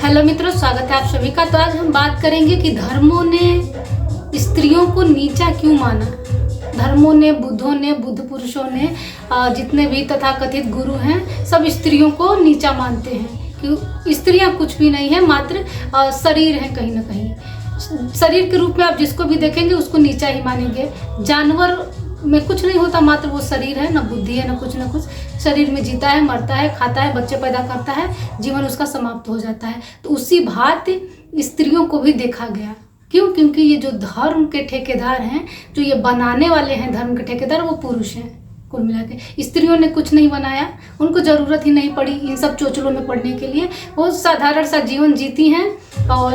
Hello मित्रों, स्वागत है आप सभी का। तो आज हम बात करेंगे कि धर्मों ने स्त्रियों को नीचा क्यों माना। धर्मों ने, बुद्धों ने, बुद्ध पुरुषों ने, जितने भी तथाकथित गुरु हैं, सब स्त्रियों को नीचा मानते हैं कि स्त्रियां कुछ भी नहीं है, मात्र शरीर है। कहीं ना कहीं शरीर के रूप में आप जिसको भी देखेंगे उसको नीचा ही मानेंगे। जानवर में कुछ नहीं होता, मात्र वो शरीर है, ना बुद्धि है, ना कुछ शरीर में जीता है, मरता है, खाता है, बच्चे पैदा करता है, जीवन उसका समाप्त हो जाता है। तो उसी भांति स्त्रियों को भी देखा गया। क्यों? क्योंकि ये जो धर्म के ठेकेदार हैं, जो ये बनाने वाले हैं धर्म के ठेकेदार, वो पुरुष हैं। कुल मिला के स्त्रियों ने कुछ नहीं बनाया, उनको ज़रूरत ही नहीं पड़ी इन सब चोचलों में पड़ने के लिए। वो साधारण सा जीवन जीती हैं और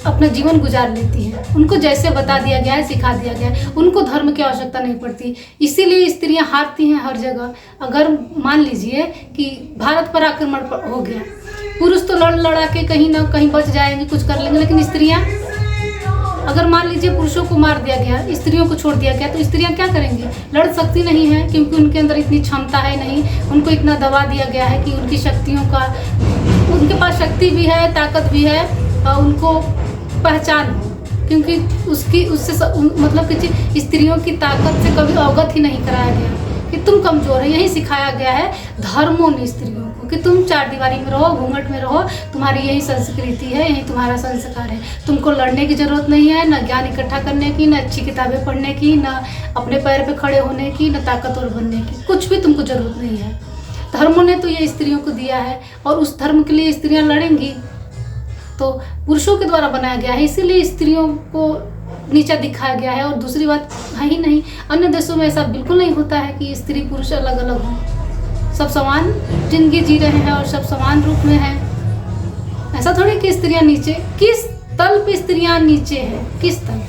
अपना जीवन गुजार लेती हैं। उनको जैसे बता दिया गया है, सिखा दिया गया है, उनको धर्म की आवश्यकता नहीं पड़ती। इसीलिए स्त्रियां हारती हैं हर जगह। अगर मान लीजिए कि भारत पर आक्रमण हो गया, पुरुष तो लड़ा के कहीं ना कहीं बच जाएंगे, कुछ कर लेंगे, लेकिन स्त्रियां, अगर मान लीजिए पुरुषों को मार दिया गया, स्त्रियों को छोड़ दिया गया, तो स्त्रियां क्या करेंगी? लड़ सकती नहीं है, क्योंकि उनके अंदर इतनी क्षमता है नहीं। उनको इतना दबा दिया गया है कि उनकी शक्तियों का, उनके पास शक्ति भी है, ताकत भी है, उनको पहचान हो, क्योंकि उससे मतलब कि स्त्रियों की ताकत से कभी अवगत ही नहीं कराया गया कि तुम कमजोर है। यही सिखाया गया है धर्मों ने स्त्रियों को कि तुम चार दीवारी में रहो, घूंघट में रहो, तुम्हारी यही संस्कृति है, यही तुम्हारा संस्कार है। तुमको लड़ने की जरूरत नहीं है, न ज्ञान इकट्ठा करने की, न अच्छी किताबें पढ़ने की, न अपने पैर पे खड़े होने की, न ताकतवर बनने की, कुछ भी तुमको जरूरत नहीं है। धर्मों ने तो ये स्त्रियों को दिया है, और उस धर्म के लिए स्त्रियां लड़ेंगी तो पुरुषों के द्वारा बनाया गया है, इसीलिए स्त्रियों को नीचा दिखाया गया है। और दूसरी बात है ही नहीं, अन्य देशों में ऐसा बिल्कुल नहीं होता है कि स्त्री पुरुष अलग अलग हों। सब समान जिंदगी जी रहे हैं और सब समान रूप में हैं। ऐसा थोड़ी कि स्त्रियां नीचे, किस तल पे स्त्रियां नीचे हैं? किस तल?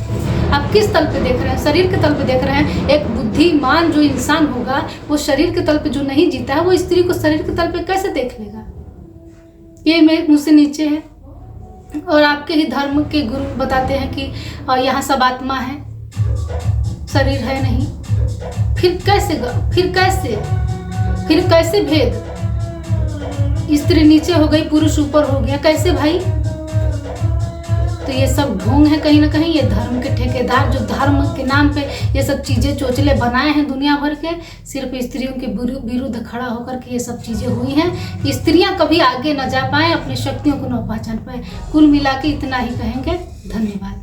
आप किस तल पे देख रहे हैं? शरीर के तल पे देख रहे हैं। एक बुद्धिमान जो इंसान होगा, वो शरीर के तल पे जो नहीं जीता है, वो स्त्री को शरीर के तल पे कैसे देख लेगा? ये मेरे मुझसे नीचे है। और आपके ही धर्म के गुरु बताते हैं कि यहाँ सब आत्मा है, शरीर है नहीं। फिर कैसे भेद? स्त्री नीचे हो गई, पुरुष ऊपर हो गया, कैसे भाई? तो ये सब ढोंग है कहीं ना कहीं। ये धर्म के ठेकेदार जो धर्म के नाम पे ये सब चीज़ें चोचले बनाए हैं दुनिया भर के, सिर्फ स्त्रियों के विरुद्ध खड़ा होकर के ये सब चीज़ें हुई हैं कि स्त्रियां कभी आगे न जा पाएं, अपनी शक्तियों को न पहचान पाए। कुल मिला के इतना ही कहेंगे। धन्यवाद।